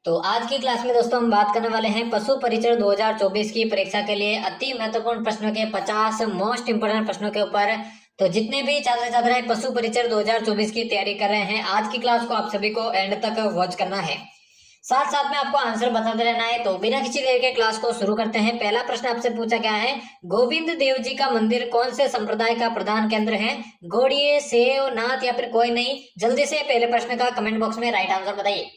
तो आज की क्लास में दोस्तों हम बात करने वाले हैं पशु परीक्षण 2024 की परीक्षा के लिए अति महत्वपूर्ण प्रश्नों के 50 मोस्ट इंपोर्टेंट प्रश्नों के ऊपर। तो जितने भी छात्र छात्राएं पशु परीक्षण 2024 की तैयारी कर रहे हैं, आज की क्लास को आप सभी को एंड तक वॉच करना है। साथ साथ में आपको आंसर बताते रहना है। तो बिना किसी देर के क्लास को शुरू करते हैं। पहला प्रश्न आपसे पूछा गया है, गोविंद देव जी का मंदिर कौन से संप्रदाय का प्रधान केंद्र है? गौड़िये, सेव, नाथ या फिर कोई नहीं? जल्दी से पहले प्रश्न का कमेंट बॉक्स में राइट आंसर बताइए।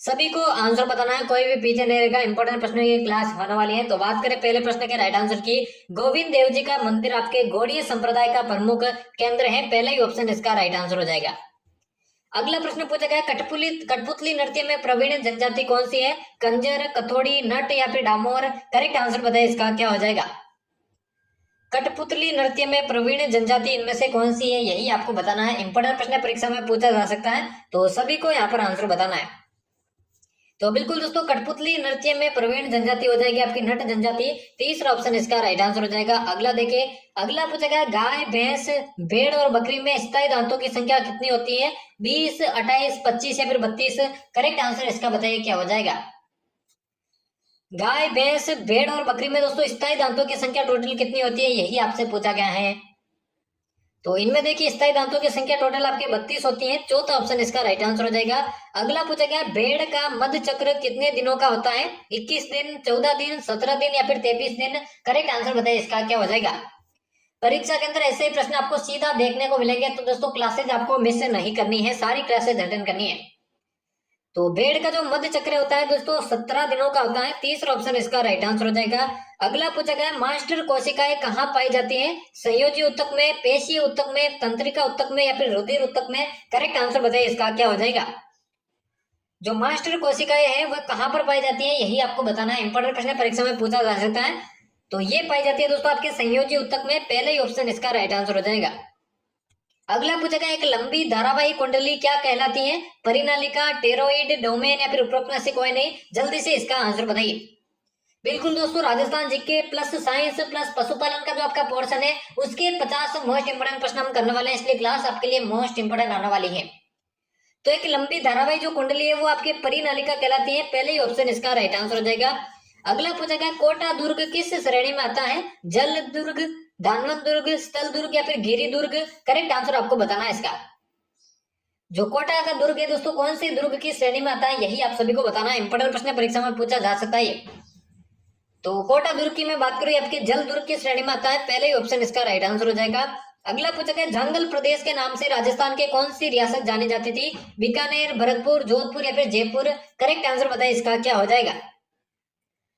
सभी को आंसर बताना है, कोई भी पीछे नहीं रहेगा। इंपॉर्टेंट प्रश्नों की क्लास होने वाली है। तो बात करें पहले प्रश्न के राइट आंसर की, गोविंद देव जी का मंदिर आपके गौड़ीय संप्रदाय का प्रमुख केंद्र है। पहला ही ऑप्शन इसका राइट आंसर हो जाएगा। अगला प्रश्न पूछा गया, कठपुतली नृत्य में प्रवीण जनजाति कौन सी है? कंजर, कथोड़ी, नट या फिर डामोर? करेक्ट आंसर बताइए, इसका क्या हो जाएगा? कठपुतली नृत्य में प्रवीण जनजाति इनमें से कौन सी है, यही आपको बताना है। इंपॉर्टेंट प्रश्न परीक्षा में पूछा जा सकता है, तो सभी को यहाँ पर आंसर बताना है। तो बिल्कुल दोस्तों, कठपुतली नृत्य में प्रवीण जनजाति हो जाएगी आपकी नट जनजाति। तीसरा ऑप्शन इसका राइट आंसर हो जाएगा। अगला देखिए, अगला पूछा गया, गाय, भैंस, भेड़ और बकरी में स्थायी दांतों की संख्या कितनी होती है? 20, 28, 25 या फिर 32? करेक्ट आंसर इसका बताइए, क्या हो जाएगा? गाय, भैंस, भेड़ और बकरी में दोस्तों स्थायी दांतों की संख्या टोटल कितनी होती है, यही आपसे पूछा गया है। तो इनमें देखिए स्थायी दांतों की संख्या टोटल आपके 32 होती है। चौथा ऑप्शन इसका राइट आंसर हो जाएगा। अगला पूछा गया, भेड़ का मध्य चक्र कितने दिनों का होता है? 21 दिन, 14 दिन, 17 दिन या फिर 23 दिन? करेक्ट आंसर बताइए, इसका क्या हो जाएगा? परीक्षा के अंदर ऐसे ही प्रश्न आपको सीधा देखने को मिलेंगे, तो दोस्तों क्लासेज आपको मिस नहीं करनी है, सारी क्लासेज अटेंड करनी है। तो भेड़ का जो मध्य चक्र होता है दोस्तों 17 दिनों का होता है। तीसरा ऑप्शन इसका राइट आंसर हो जाएगा। अगला पूछा गया, मास्टर कोशिकाएं कहाँ पाई जाती हैं? संयोजी ऊतक में, पेशीय ऊतक में, तंत्रिका ऊतक में या फिर रुधिर ऊतक में? करेक्ट आंसर बताइए, इसका क्या हो जाएगा? जो मास्टर कोशिकाएं हैं वह कहाँ पर पाई जाती है, यही आपको बताना है। इंपॉर्टेंट प्रश्न परीक्षा में पूछा जा सकता है। तो ये पाई जाती है दोस्तों आपके संयोजी ऊतक में। पहले ही ऑप्शन इसका राइट आंसर हो जाएगा। अगला पूछा गया, एक लंबी धारावाही कुंडली क्या कहलाती है? परिनालिका, टेरोइड, डोमेन या फिर उपरोक्त में से कोई नहीं? जल्दी से इसका आंसर बताइए। बिल्कुल दोस्तों, Rajasthan GK plus science plus पशुपालन का जो आपका पोर्शन है उसके 50 मोस्ट इंपोर्टेंट प्रश्न हम करने वाले हैं, इसलिए क्लास आपके लिए मोस्ट इंपोर्टेंट आने वाली है। तो एक लंबी धारावाही जो कुंडली है वो आपके परिनालिका कहलाती है। पहले ही ऑप्शन इसका राइट आंसर हो जाएगा। अगला पूछा गया, कोटा दुर्ग किस श्रेणी में आता है? जल दुर्ग, धानवंत दुर्ग, स्थल दुर्ग या फिर गिरी दुर्ग? करेक्ट आंसर आपको बताना है इसका। जो कोटा का दुर्ग है दोस्तों कौन से दुर्ग की श्रेणी में आता है, यही आप सभी को बताना है। इंपोर्टेंट प्रश्न परीक्षा में पूछा जा सकता है। तो कोटा दुर्ग की मैं बात करूं, आपके जल दुर्ग की श्रेणी में आता है। पहले ही ऑप्शन इसका राइट आंसर हो जाएगा। अगला पूछा गया, जंगल प्रदेश के नाम से राजस्थान के कौन सी रियासत जानी जाती थी? बीकानेर, भरतपुर, जोधपुर या फिर जयपुर? करेक्ट आंसर बताइए, इसका क्या हो जाएगा?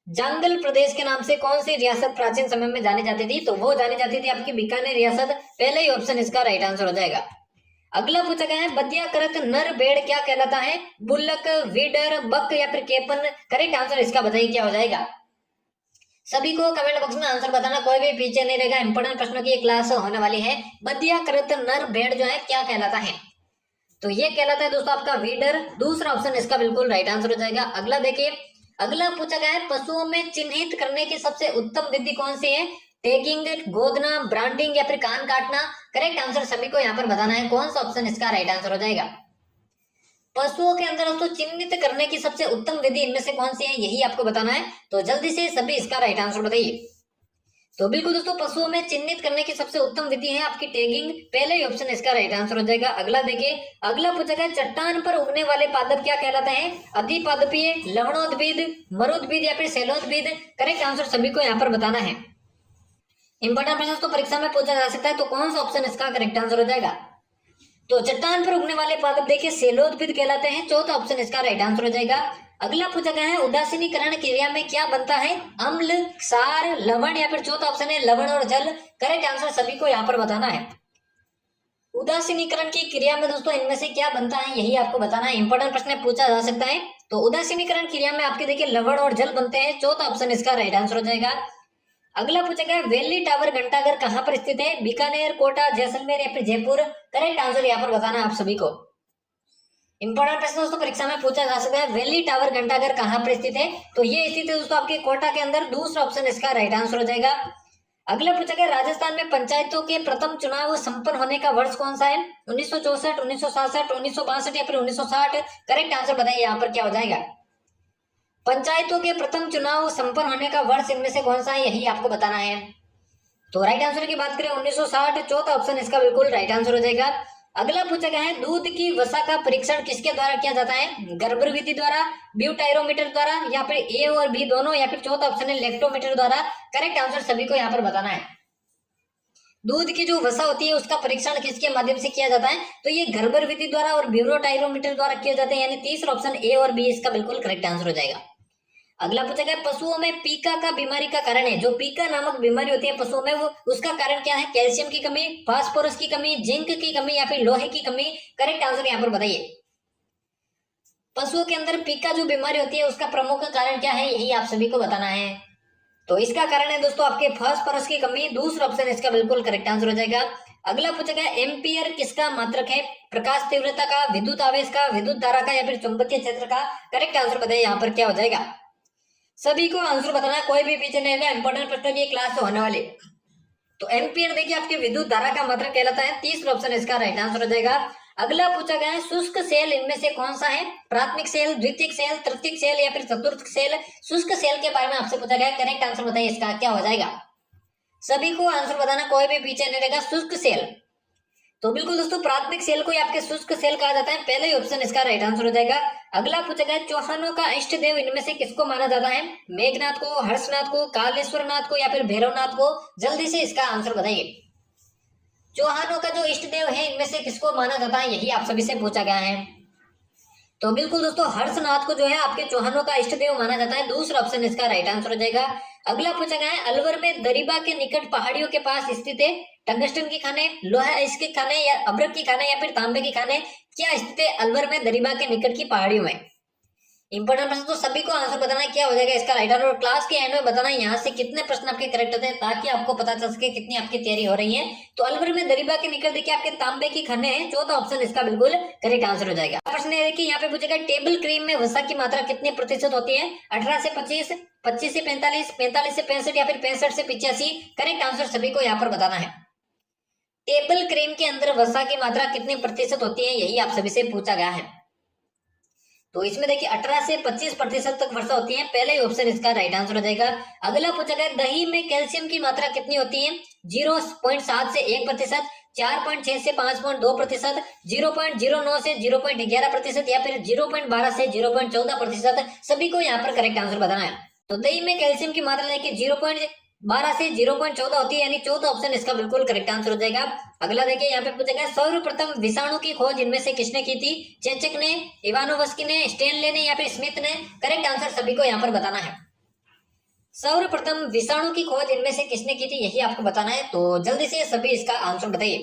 जंगल प्रदेश के नाम से कौन सी रियासत प्राचीन समय में जानी जाती थी? तो वो जानी जाती थी आपकी बीकानेर रियासत। पहले ही ऑप्शन इसका राइट आंसर हो जाएगा। अगला पूछा गया है, बदियाकृत नर भेड़ क्या कहलाता है? बुल्लक, वीडर, बक या फिर केपन? करेक्ट आंसर इसका बताइए, क्या हो जाएगा? सभी को कमेंट बॉक्स में आंसर बताना, कोई भी पीछे नहीं रहेगा। इंपोर्टेंट प्रश्नों की क्लास होने वाली है। बदियाकृत नर भेड़ जो है क्या कहलाता है? तो ये कहलाता है दोस्तों आपका वीडर। दूसरा ऑप्शन इसका बिल्कुल राइट आंसर हो जाएगा। अगला देखिए, अगला पूछा गया है, पशुओं में चिन्हित करने की सबसे उत्तम विधि कौन सी है? टैगिंग, गोदना, ब्रांडिंग या फिर कान काटना? करेक्ट आंसर सभी को यहाँ पर बताना है। कौन सा ऑप्शन इसका राइट आंसर हो जाएगा? पशुओं के अंदर दोस्तों चिन्हित करने की सबसे उत्तम विधि इनमें से कौन सी है, यही आपको बताना है। तो जल्दी से सभी इसका राइट आंसर बताइए। तो बिल्कुल दोस्तों, पशुओं में चिन्हित करने की सबसे उत्तम विधि है आपकी टैगिंग। पहले ही ऑप्शन इसका राइट आंसर हो जाएगा। अगला देखिए, अगला पूछा गया, चट्टान पर उगने वाले पादप क्या कहलाते हैं? अधिपादपीय, लवणोद्भिद, मरुद्भिद या फिर शैलोद्भिद? करेक्ट आंसर सभी को यहाँ पर बताना है। इंपॉर्टेंट प्रश्न तो परीक्षा में पूछा जा सकता है, तो कौन सा ऑप्शन इसका करेक्ट आंसर हो जाएगा? तो चट्टान पर उगने वाले पादप देखिए शैलोद्भिद कहलाते हैं। चौथा ऑप्शन इसका राइट आंसर हो जाएगा। अगला पूछा गया है, उदासीनीकरण क्रिया में क्या बनता है? अम्ल, क्षार, लवण या फिर चौथा ऑप्शन है लवण और जल? करेक्ट आंसर सभी को यहाँ पर बताना है। उदासीनीकरण की क्रिया में दोस्तों इनमें से क्या बनता है, यही आपको बताना है। इंपॉर्टेंट प्रश्न पूछा जा सकता है। तो उदासीनीकरण क्रिया में आपके देखिए लवण और जल बनते हैं। चौथा ऑप्शन इसका राइट आंसर हो जाएगा। अगला पूछा गया, वेली टावर घंटाघर कहाँ पर स्थित है? बीकानेर, कोटा, जैसलमेर या फिर जयपुर? करेक्ट आंसर यहाँ पर बताना है आप सभी को। इंपॉर्टेंट प्रश्न दोस्तों परीक्षा में पूछा जा सकता है, वेली टावर घंटाघर कहाँ पर स्थित है? तो ये स्थित है दोस्तों आपके कोटा के अंदर। दूसरा ऑप्शन इसका राइट आंसर हो जाएगा। अगला पूछा गया राजस्थान में पंचायतों के प्रथम चुनाव संपन्न होने का वर्ष कौन सा है? 1964, 1967, 1962 या फिर 1960? करेक्ट आंसर बताइए यहाँ पर क्या हो जाएगा। पंचायतों के प्रथम चुनाव संपन्न होने का वर्ष इनमें से कौन सा है, यही आपको बताना है। तो राइट आंसर की बात करें 1960, चौथा ऑप्शन इसका बिल्कुल राइट आंसर हो जाएगा। अगला पूछा गया है दूध की वसा का परीक्षण किसके द्वारा किया जाता है? गर्भ विधि द्वारा, ब्यूटाइरोमीटर द्वारा, या फिर ए और बी दोनों, या फिर चौथा ऑप्शन है लेक्टोमीटर द्वारा। करेक्ट आंसर सभी को यहाँ पर बताना है। दूध की जो वसा होती है उसका परीक्षण किसके माध्यम से किया जाता है? तो ये गर्भ विधि द्वारा और ब्यूरोटाइरोमीटर द्वारा किया जाता है, यानी तीसरा ऑप्शन ए और बी इसका बिल्कुल करेक्ट आंसर हो जाएगा। अगला पूछा गया पशुओं में पीका का बीमारी का कारण है, जो पीका नामक बीमारी होती है पशुओं में, वो उसका कारण क्या है? कैल्शियम की कमी, फास्फोरस की कमी, जिंक की कमी, या फिर लोहे की कमी? करेक्ट आंसर यहाँ पर बताइए। पशुओं के अंदर पीका जो बीमारी होती है उसका प्रमुख कारण क्या है, यही आप सभी को बताना है। तो इसका कारण है दोस्तों आपके फास्फोरस की कमी, दूसरा ऑप्शन इसका बिल्कुल करेक्ट आंसर हो जाएगा। अगला पूछा गया एम्पियर किसका मात्रक है? प्रकाश तीव्रता का, विद्युत आवेश का, विद्युत धारा का, या फिर चुंबकीय क्षेत्र का? करेक्ट आंसर बताइए यहाँ पर क्या हो जाएगा। सभी को आंसर बताना है, कोई भी पीछे नहीं रहेगा, इंपॉर्टेंट प्रश्न की क्लास होने वाली। तो एम्पियर देखिए आपके विद्युत धारा का मात्रक कहलाता है, तीसरा ऑप्शन इसका राइट आंसर हो जाएगा। अगला पूछा गया है शुष्क सेल इनमें से कौन सा है? प्राथमिक सेल, द्वितीयक सेल, तृतीयक सेल, या फिर चतुर्थ सेल? शुष्क सेल के बारे में आपसे पूछा गया, करेक्ट आंसर बताइए इसका क्या हो जाएगा। सभी को आंसर बताना, कोई भी पीछे नहीं रहेगा। शुष्क सेल, तो बिल्कुल दोस्तों प्राथमिक सेल को आपके शुष्क सेल कहा जाता है, पहले ही ऑप्शन इसका राइट आंसर हो जाएगा। अगला पूछा गया चौहानों का इष्ट देव इनमें से किसको माना जाता है? मेघनाथ को, हर्षनाथ को, कालेश्वर नाथ को, या फिर भैरवनाथ को? जल्दी से इसका आंसर बताइए। चौहानों का जो इष्ट देव है इनमें से किसको माना जाता है, यही आप सभी से पूछा गया है। तो बिल्कुल दोस्तों हर्षनाथ को जो है आपके चौहानों का इष्ट देव माना जाता है, दूसरा ऑप्शन इसका राइट आंसर हो जाएगा। अगला पूछा गया है अलवर में दरिबा के निकट पहाड़ियों के पास स्थित है टंगस्टन की खाने, लोहा इसके खाने, या अब्रक की खाने, या फिर तांबे की खाने? क्या स्थित है अलवर में दरिबा के निकट की पहाड़ियों में? इंपॉर्टेंट प्रश्न, तो सभी को आंसर बताना है क्या हो जाएगा इसका राइट आंसर। और क्लास के एंड में बताना है यहाँ से कितने प्रश्न आपके करेक्ट होते हैं, ताकि आपको पता चल सके कितनी आपकी तैयारी हो रही है। तो अलवर में दरिबा के निकट देखिए आपके तांबे की खाने हैं, चौथा ऑप्शन इसका बिल्कुल करेक्ट आंसर हो जाएगा। प्रश्न देखिए यहाँ पे पूछेगा टेबल क्रीम में वसा की मात्रा कितने प्रतिशत होती है? 18 से 25, 25 से 45, 45 से 65, या फिर 65 से 85? करेक्ट आंसर सभी को यहाँ पर बताना है। टेबल क्रीम के अंदर वसा की मात्रा कितनी प्रतिशत होती है, यही आप सभी से पूछा गया है। तो इसमें देखिए 18 से 25% तक वर्षा होती है, पहले ही ऑप्शन इसका राइट आंसर हो जाएगा। अगला पूछा गया दही में कैल्शियम की मात्रा कितनी होती है? 0.7 से 1%, 4.6 से 5.2%, 0.09 से 0.11%, या फिर 0.12 से 0.14%? सभी को यहाँ पर करेक्ट आंसर बताना है। तो दही में कैल्शियम की मात्रा देखिए 0.12 से 0.14 होती है, यानी चौथा ऑप्शन इसका बिल्कुल करेक्ट आंसर हो जाएगा। अगला देखिए यहाँ पे पूछेगा सर्वप्रथम विषाणु की खोज इनमें से किसने की थी? चेचक ने, इवानोवस्की ने, स्टेनले ने, या फिर स्मिथ ने? करेक्ट आंसर सभी को यहाँ पर बताना है। सर्वप्रथम विषाणु की खोज इनमें से किसने की थी, यही आपको बताना है। तो जल्दी से सभी इसका आंसर बताइए।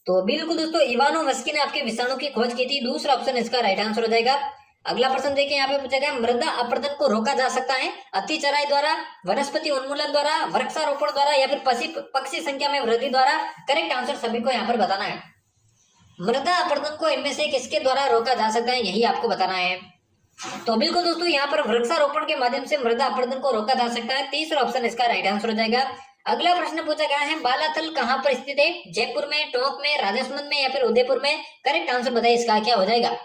तो बिल्कुल दोस्तों इवानोवस्की ने आपके विषाणु की खोज की थी, दूसरा ऑप्शन इसका राइट आंसर हो जाएगा। अगला प्रश्न देखिए यहाँ पे पूछा गया मृदा अपरदन को रोका जा सकता है अति चराई द्वारा, वनस्पति उन्मूलन द्वारा, वृक्षारोपण द्वारा, या फिर पक्षी संख्या में वृद्धि द्वारा? करेक्ट आंसर सभी को यहाँ पर बताना है। मृदा अपरदन को इनमें से किसके द्वारा रोका जा सकता है, यही आपको बताना है। तो बिल्कुल दोस्तों यहाँ पर वृक्षारोपण के माध्यम से मृदा अपरदन को रोका जा सकता है, तीसरा ऑप्शन इसका राइट आंसर हो जाएगा। अगला प्रश्न पूछा गया है बालाथल कहाँ पर स्थित है? जयपुर में, टोंक में, राजसमंद में, या फिर उदयपुर में? करेक्ट आंसर बताइए इसका क्या हो जाएगा।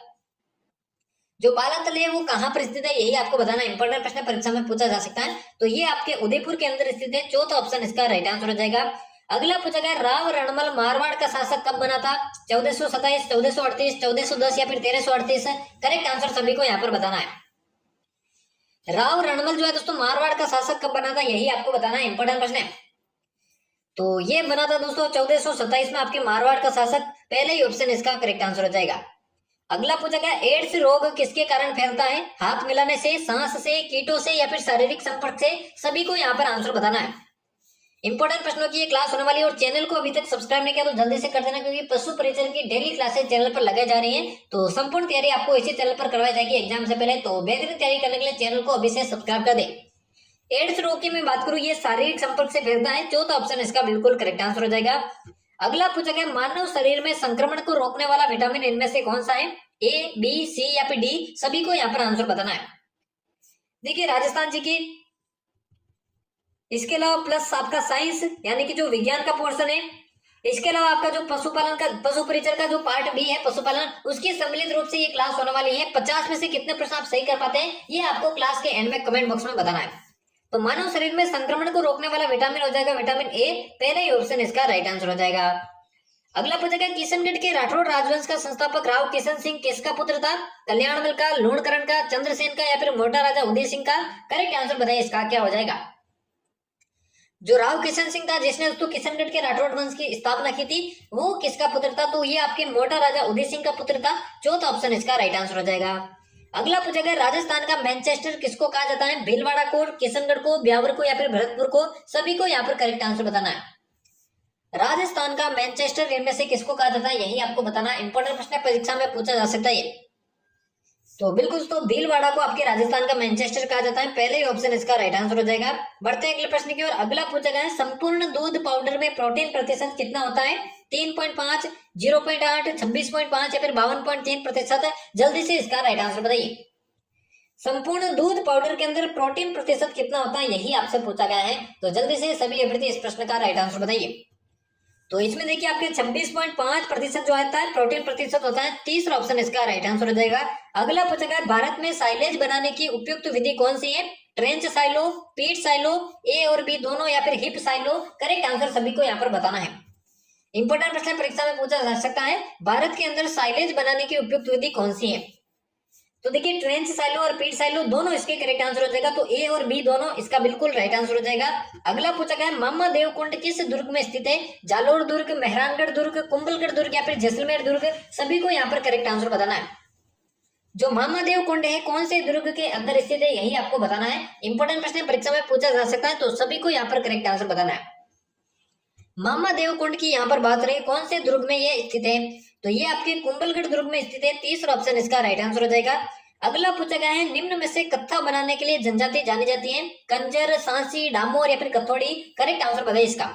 जो बालाथल है वो कहाँ पर स्थित है, यही आपको बताना। इंपॉर्टेंट प्रश्न परीक्षा में पूछा जा सकता है। तो ये आपके उदयपुर के अंदर स्थित है, चौथा ऑप्शन इसका राइट आंसर हो जाएगा। अगला पूछा गया राव रणमल मारवाड़ का शासक कब बना था? 1427, 1438, 1410, या फिर 1338? करेक्ट आंसर सभी को यहाँ पर बताना है। राव रणमल जो है दोस्तों मारवाड़ का शासक कब बना था, यही आपको बताना है, इंपॉर्टेंट प्रश्न है। तो ये बना था दोस्तों 1427 में आपके मारवाड़ का शासक, पहले ही ऑप्शन इसका करेक्ट आंसर हो जाएगा। अगला पूछा गया एड्स रोग किसके कारण फैलता है? हाथ मिलाने से, सांस से, कीटों से, या फिर शारीरिक संपर्क से? सभी को यहाँ पर आंसर बताना है। इंपॉर्टेंट प्रश्नों की ये क्लास होने वाली है, और चैनल को अभी तक सब्सक्राइब नहीं किया तो जल्दी से कर देना, क्योंकि पशु परिचय की डेली क्लासेस चैनल पर लगाई जा रही हैं। तो संपूर्ण तैयारी आपको इसी चैनल पर करवाई जाएगी एग्जाम से पहले। तो बेहतरीन तैयारी करने के लिए चैनल को अभी से सब्सक्राइब कर दे। एड्स रोग की मैं बात करूं, ये शारीरिक संपर्क से फैलता है, चौथा ऑप्शन इसका बिल्कुल करेक्ट आंसर हो जाएगा। अगला पूछा गया मानव शरीर में संक्रमण को रोकने वाला विटामिन इनमें से कौन सा है? ए, बी, सी, या फिर डी? सभी को यहाँ पर आंसर बताना है। देखिए राजस्थान जी की इसके अलावा प्लस आपका साइंस यानी कि जो विज्ञान का पोर्शन है। इसके अलावा आपका जो पशुपालन का पशु परिचर का जो पार्ट बी है पशुपालन, उसकी सम्मिलित रूप से ये क्लास होने वाली है। 50 में से कितने प्रश्न आप सही कर पाते हैं ये आपको क्लास के एंड में कमेंट बॉक्स में बताना है। तो मानव शरीर में संक्रमण को रोकने वाला विटामिन हो जाएगा विटामिन ए, पहला ही ऑप्शन इसका राइट आंसर हो जाएगा। अगला पूछेगा किशनगढ़ के राठौड़ राजवंश का संस्थापक राव किशन सिंह किसका पुत्र था? कल्याणमल का, लूणकरण का, चंद्रसेन का या फिर मोटा राजा उदय सिंह का? करेक्ट आंसर बताइए इसका क्या हो जाएगा। जो राव किशन सिंह था जिसने दोस्तों किशनगढ़ के राठौड़ वंश की स्थापना की थी वो किसका पुत्र था? तो ये आपके मोटा राजा उदय सिंह का पुत्र था। चौथा ऑप्शन इसका राइट आंसर हो जाएगा। अगला पूछेगा राजस्थान का मैनचेस्टर किसको कहा जाता है? भीलवाड़ा को, किशनगढ़ को, ब्यावर को या फिर भरतपुर को? सभी को यहाँ पर करेक्ट आंसर बताना है। राजस्थान का मैनचेस्टर इनमें से किसको कहा जाता है यही आपको बताना। इंपॉर्टेंट प्रश्न परीक्षा में पूछा जा सकता है। तो बिल्कुल तो भीलवाड़ा को आपके राजस्थान का मैनचेस्टर कहा जाता है। पहले ही ऑप्शन इसका राइट आंसर हो जाएगा। बढ़ते हैं अगले प्रश्न की ओर। अगला पूछा गया है संपूर्ण दूध पाउडर में प्रोटीन प्रतिशत कितना होता है? 3.5, 0.8, 26.5 या फिर 52.3%? जल्दी से इसका राइट आंसर बताइए। संपूर्ण दूध पाउडर के अंदर प्रोटीन प्रतिशत कितना होता है यही आपसे पूछा गया है। तो जल्दी से सभी अभ्यर्थी इस प्रश्न का राइट आंसर बताइए। तो इसमें देखिए आपके 26.5% जो आता है प्रोटीन प्रतिशत होता है। तीसरा ऑप्शन इसका राइट आंसर हो जाएगा। अगला पूछा गया भारत में साइलेज बनाने की उपयुक्त विधि कौन सी है? ट्रेंच साइलो, पीट साइलो, ए और बी दोनों या फिर हिप साइलो? करेक्ट आंसर सभी को यहाँ पर बताना है। इंपॉर्टेंट प्रश्न परीक्षा में पूछा जा सकता है भारत के अंदर साइलेज बनाने की उपयुक्त विधि कौन सी है? तो देखिए ट्रेंच साइलो और पीट साइलो दोनों इसके करेक्ट आंसर हो जाएगा। तो ए और बी दोनों इसका बिल्कुल राइट आंसर हो जाएगा। अगला पूछा गया मामा देव कुंड किस दुर्ग में स्थित है? जालोर दुर्ग, मेहरानगढ़ दुर्ग, कुंभलगढ़ दुर्ग या फिर जैसलमेर दुर्ग? सभी को यहाँ पर करेक्ट आंसर बताना है। जो मामा देव कुंड है कौन से दुर्ग के अंदर स्थित है यही आपको बताना है। इंपॉर्टेंट प्रश्न परीक्षा में पूछा जा सकता है तो सभी को यहाँ पर करेक्ट आंसर बताना है। मामा देव कुंड की यहाँ पर बात रही कौन से दुर्ग में ये स्थित है? तो ये आपके कुंभलगढ़ दुर्ग में स्थित है। तीसरा ऑप्शन इसका राइट आंसर हो जाएगा। अगला पूछा गया है निम्न में से कत्था बनाने के लिए जनजाति जानी जाती है? कंजर, सांसी, डामोर या फिर कथोड़ी? करेक्ट आंसर बताइए इसका।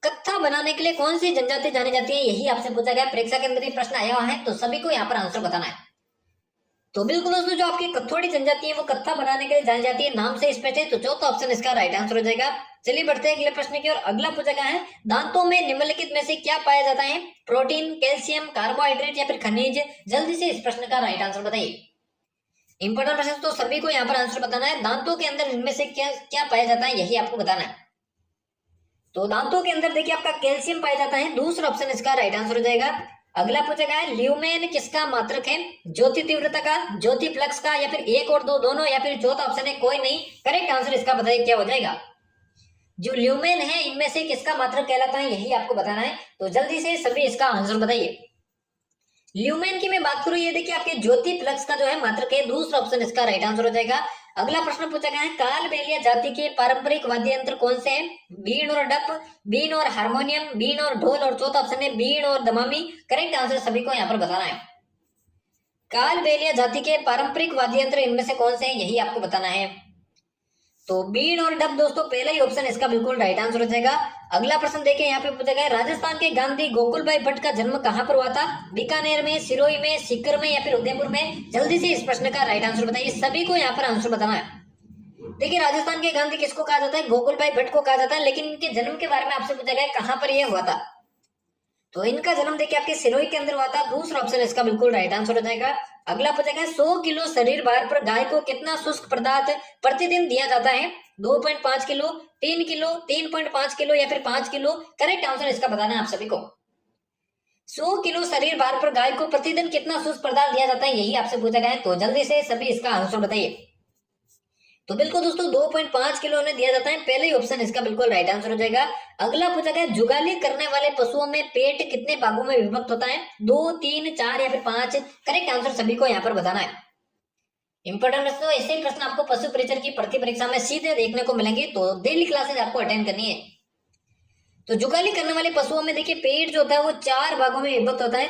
कत्था बनाने के लिए कौन सी जनजाति जानी जाती है यही आपसे पूछा गया। परीक्षा के अंदर ये प्रश्न आया हुआ है तो सभी को यहाँ पर आंसर बताना है। तो बिल्कुल दोस्तों जो आपकी कथोड़ी जनजाति है वो कत्था बनाने के लिए जानी जाती है, नाम से स्पष्ट है। तो चौथा ऑप्शन इसका राइट आंसर हो जाएगा। चलिए बढ़ते हैं अगले प्रश्न की ओर। अगला पूछा गया है दांतों में निम्नलिखित में से क्या पाया जाता है? प्रोटीन, कैल्शियम, कार्बोहाइड्रेट या फिर खनिज? जल्दी से इस प्रश्न का राइट आंसर बताइए। इंपॉर्टेंट प्रश्न तो सभी को यहाँ पर आंसर बताना है। दांतों के अंदर इनमें से क्या क्या पाया जाता है यही आपको बताना है। तो दांतों के अंदर देखिए आपका कैल्शियम पाया जाता है। दूसरा ऑप्शन इसका राइट आंसर हो जाएगा। अगला पूछा गया है ल्यूमेन किसका मात्रक है? ज्योति तीव्रता का, ज्योति फ्लक्स का या फिर एक और दो दोनों या फिर चौथा ऑप्शन है कोई नहीं? करेक्ट आंसर इसका बताइए क्या हो जाएगा। जो ल्यूमेन है इनमें से किसका मात्रक कहलाता है यही आपको बताना है। तो जल्दी से सभी इसका आंसर बताइए। ल्यूमेन की मैं बात करूं ये देखिए आपके ज्योति फ्लक्स का जो है मात्रक है। दूसरा ऑप्शन इसका राइट आंसर हो जाएगा। अगला प्रश्न पूछा गया है कालबेलिया जाति के पारंपरिक वाद्य यंत्र कौन से हैं? बीन और डप, बीन और हारमोनियम, बीन और ढोल और चौथा ऑप्शन है बीन और दमामी? करेक्ट आंसर सभी को यहाँ पर बताना है। कालबेलिया जाति के पारंपरिक वाद्य यंत्र इनमें से कौन से हैं यही आपको बताना है। तो बीन और डब दोस्तों पहला ही ऑप्शन इसका बिल्कुल राइट आंसर हो जाएगा। अगला प्रश्न देखें यहाँ पे पूछा गया राजस्थान के गांधी गोकुलभाई भट्ट का जन्म कहाँ पर हुआ था? बीकानेर में, सिरोही में, सीकर में या फिर उदयपुर में? जल्दी से इस प्रश्न का राइट आंसर बताइए। सभी को यहाँ पर आंसर बताना है। देखिए राजस्थान के गांधी किसको कहा जाता है? गोकुलभाई भट्ट को कहा जाता है। लेकिन इनके जन्म के बारे में आपसे पूछा गया कहाँ पर यह हुआ था? तो इनका जन्म देखिए आपके सिरोही के अंदर हुआ था। दूसरा ऑप्शन इसका बिल्कुल राइट आंसर हो जाएगा। अगला पूछा गया 100 किलो शरीर भार पर गाय को कितना शुष्क पदार्थ प्रतिदिन दिया जाता है? 2.5 किलो, 3 किलो, 3.5 किलो या फिर 5 किलो? करेक्ट आंसर इसका बताना है आप सभी को। 100 किलो शरीर भार पर गाय को प्रतिदिन कितना शुष्क पदार्थ दिया जाता है यही आपसे पूछा गया है। तो जल्दी से सभी इसका आंसर बताइए। तो बिल्कुल दोस्तों 2.5 किलो ने दिया जाता है। पहले ही ऑप्शन इसका बिल्कुल राइट आंसर हो जाएगा। अगला पूछा गया जुगाली करने वाले पशुओं में पेट कितने भागों में विभक्त होता है? 2, 3, 4 या फिर 5? करेक्ट आंसर सभी को यहाँ पर बताना है। इंपॉर्टेंट प्रश्न ऐसे प्रश्न आपको पशु परिचर की भर्ती परीक्षा में सीधे देखने को मिलेंगे। तो डेली क्लासेज आपको अटेंड करनी है। तो जुगाली करने वाले पशुओं में देखिए पेट जो होता है वो 4 भागों में विभक्त होता है।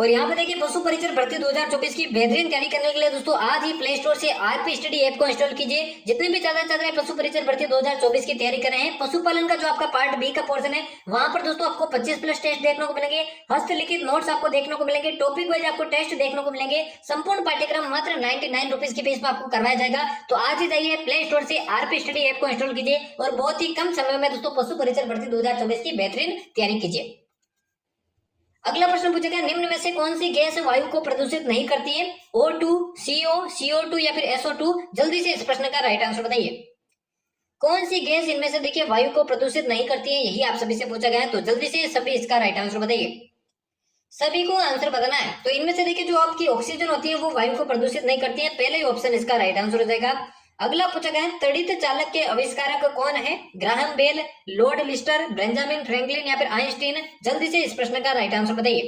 और यहाँ पे देखिए पशु परिचर भर्ती 2024 की बेहतरीन तैयारी करने के लिए दोस्तों आज ही प्ले स्टोर से आरपी स्टडी ऐप को इंस्टॉल कीजिए। जितने भी छात्र छात्राएं पशु परिचर भर्ती 2024 की तैयारी कर रहे हैं, पशुपालन का जो आपका पार्ट बी का पोर्शन है वहां पर दोस्तों आपको 25+ टेस्ट देखने को मिलेंगे, हस्तलिखित नोट्स आपको देखने को मिलेंगे, टॉपिक वाइज आपको टेस्ट देखने को मिलेंगे। संपूर्ण पाठ्यक्रम मात्र 99 रुपीज की फीस में आपको करवाया जाएगा। तो आज ही जाइए प्ले स्टोर से आरपी स्टडी ऐप को इंस्टॉल कीजिए और बहुत ही कम समय में दोस्तों पशु परिचर भर्ती 2024 की बेहतरीन तैयारी कीजिए। अगला प्रश्न पूछा गया, निम्न में से कौन सी गैस वायु को प्रदूषित नहीं करती है? O2, CO, CO2 या फिर SO2? जल्दी से इस प्रश्न का राइट आंसर बताइए। कौन सी गैस इनमें से देखिए वायु को प्रदूषित नहीं करती है, यही आप सभी से पूछा गया है। तो जल्दी से सभी इसका राइट आंसर बताइए। सभी को आंसर बताना है। तो इनमें से देखिए जो आपकी ऑक्सीजन होती है वो वायु को प्रदूषित नहीं करती है, पहले ही ऑप्शन इसका राइट आंसर हो जाएगा। अगला पूछा गया है, तड़ित चालक के आविष्कारक कौन है? Graham Bell, Lord Lister, Benjamin Franklin या फिर आइंस्टीन? जल्दी से इस प्रश्न का राइट आंसर बताइए।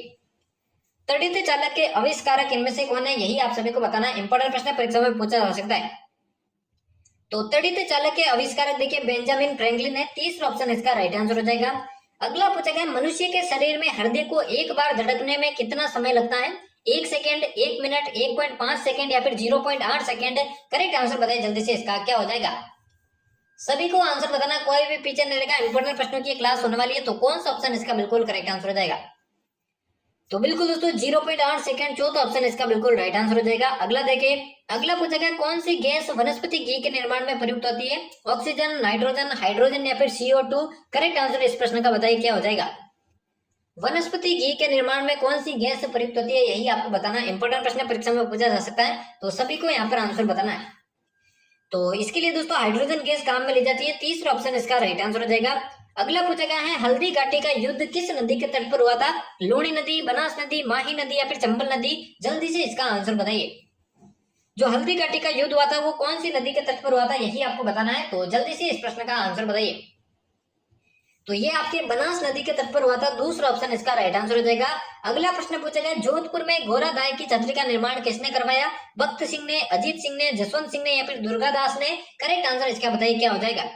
तड़ित चालक के आविष्कारक इनमें से कौन है, यही आप सभी को बताना है। इंपॉर्टेंट प्रश्न परीक्षा में पूछा जा सकता है। तो तड़ित चालक के आविष्कारक देखिए बेंजामिन फ्रैंकलिन है, तीसरा ऑप्शन इसका राइट आंसर हो जाएगा। अगला पूछा गया, मनुष्य के शरीर में हृदय को एक बार धड़कने में कितना समय लगता है? 1 सेकेंड, 1 मिनट, 1.5 सेकेंड या फिर 0.8 सेकेंड? करेक्ट आंसर बताइए जल्दी से, इसका क्या हो जाएगा? सभी को आंसर बताना, कोई भी पीछे नहीं रहेगा। इंपोर्टेंट प्रश्नों की क्लास होने वाली है, तो कौन सा ऑप्शन इसका बिल्कुल करेक्ट आंसर हो जाएगा? तो बिल्कुल दोस्तों 0.8 सेकेंड, चौथा ऑप्शन इसका बिल्कुल राइट आंसर हो जाएगा। अगला देखिए, अगला पूछा गया, कौन सी गैस वनस्पति घी के निर्माण में प्रयुक्त होती है? ऑक्सीजन, नाइट्रोजन, हाइड्रोजन या फिर CO2? करेक्ट आंसर इस प्रश्न का बताइए क्या हो जाएगा। वनस्पति घी के निर्माण में कौन सी गैस प्रयुक्त होती है, यही आपको बताना। इंपोर्टेंट प्रश्न परीक्षा में पूछा जा सकता है, तो सभी को यहाँ पर आंसर बताना है। तो इसके लिए दोस्तों हाइड्रोजन गैस काम में ली जाती है, तीसरा ऑप्शन इसका राइट आंसर हो जाएगा। अगला पूछा गया है, हल्दी घाटी का युद्ध किस नदी के तट पर हुआ था? लूणी नदी, बनास नदी, माही नदी या फिर चंबल नदी? जल्दी से इसका आंसर बताइए। जो हल्दी घाटी का युद्ध हुआ था वो कौन सी नदी के तट पर हुआ था, यही आपको बताना है। तो जल्दी से इस प्रश्न का आंसर बताइए। तो ये आपके बनास नदी के तट पर हुआ था, दूसरा ऑप्शन इसका राइट आंसर हो जाएगा। अगला प्रश्न पूछा गया, जोधपुर में घोड़ाधाय की छतरी का निर्माण किसने करवाया? भक्त सिंह ने, अजीत सिंह ने, जसवंत सिंह ने या फिर दुर्गादास ने? करेक्ट आंसर इसका बताइए क्या हो जाएगा।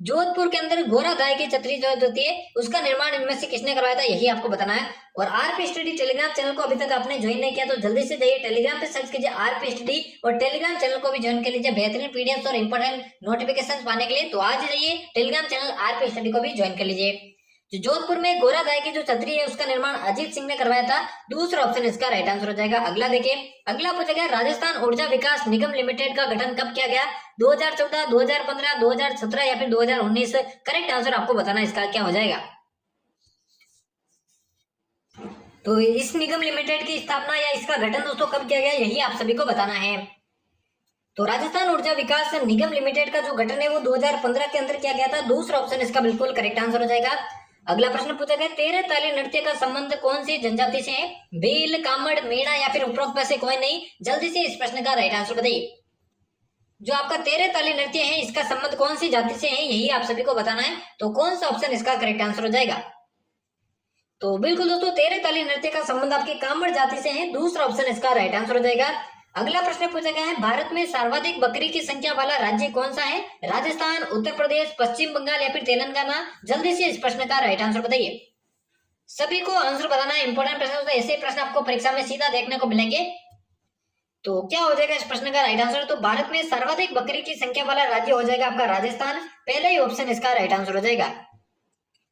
जोधपुर के अंदर घोड़ाधाय की छतरी जो होती है उसका निर्माण इनमें से किसने करवाया था, यही आपको बताना है। और आरपी स्टडी टेलीग्राम चैनल को अभी तक आपने ज्वाइन नहीं किया तो जल्दी से जाइए टेलीग्राम पे सर्च कीजिए आरपी स्टडी और टेलीग्राम चैनल को भी ज्वाइन कर लीजिए बेहतरीन पीडीएफ और इंपोर्टेंट नोटिफिकेशन पाने के लिए। तो आज जाइए टेलीग्राम चैनल आरपी स्टडी को भी ज्वाइन कर लीजिए। जो जोधपुर में घोड़ाधाय की जो छतरी है उसका निर्माण अजीत सिंह ने करवाया था, दूसरा ऑप्शन इसका राइट आंसर हो जाएगा। अगला देखिए, अगला पूछा गया, राजस्थान ऊर्जा विकास निगम लिमिटेड का गठन कब किया गया? 2014, 2015, 2017 या फिर 2019? करेक्ट आंसर आपको बताना, इसका क्या हो जाएगा। तो इस निगम लिमिटेड की स्थापना या इसका गठन दोस्तों कब किया गया, यही आप सभी को बताना है। तो राजस्थान ऊर्जा विकास निगम लिमिटेड का जो गठन है वो 2015 के अंदर किया गया था, दूसरा ऑप्शन इसका बिल्कुल करेक्ट आंसर हो जाएगा। अगला प्रश्न पूछा गया, 13 ताली नृत्य का संबंध कौन सी जनजाति से है? भील, कामड़, मेणा या फिर उपरोक्त में से कोई नहीं? जल्दी से इस प्रश्न का राइट आंसर बताइए। जो आपका 13 ताली नृत्य है इसका संबंध कौन सी जाति से है, यही आप सभी को बताना है। तो कौन सा ऑप्शन इसका करेक्ट आंसर हो जाएगा। तो बिल्कुल दोस्तों 13 ताली नृत्य का संबंध आपकी कामड़ जाति से है, दूसरा ऑप्शन इसका राइट आंसर हो जाएगा। अगला प्रश्न पूछा गया है, भारत में सर्वाधिक बकरी की संख्या वाला राज्य कौन सा है? राजस्थान, उत्तर प्रदेश, पश्चिम बंगाल या फिर तेलंगाना? जल्दी से इस प्रश्न का राइट आंसर बताइए। सभी को आंसर बताना है। इंपोर्टेंट प्रश्न, तो ऐसे प्रश्न आपको परीक्षा में सीधा देखने को मिलेंगे। तो क्या हो जाएगा इस प्रश्न का राइट आंसर? तो भारत में सर्वाधिक बकरी की संख्या वाला राज्य हो जाएगा आपका राजस्थान, पहला ही ऑप्शन इसका राइट आंसर हो जाएगा।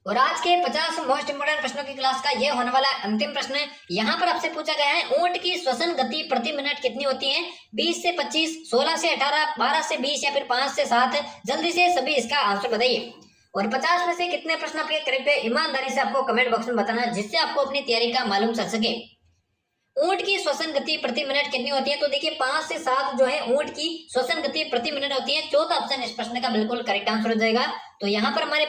और आज के 50 मोस्ट इंपोर्टेंट प्रश्नों की क्लास का ये होने वाला अंतिम प्रश्न। यहाँ पर आपसे पूछा गया है, ऊंट की श्वसन गति प्रति मिनट कितनी होती है? 20 से 25, 16 से 18, 12 से 20 या फिर 5 से 7? जल्दी से सभी इसका आंसर बताइए। और 50 में से कितने प्रश्न आपके करेक्ट है, ईमानदारी से आपको कमेंट बॉक्स में बताना, जिससे आपको अपनी तैयारी का मालूम चल सके। ऊंट की श्वसन गति प्रति मिनट कितनी होती है? तो देखिए 5 से 7 जो है ऊंट की श्वसन गति प्रति मिनट होती है, चौथा ऑप्शन इस प्रश्न का बिल्कुल करेक्ट आंसर हो जाएगा। तो यहाँ पर हमारे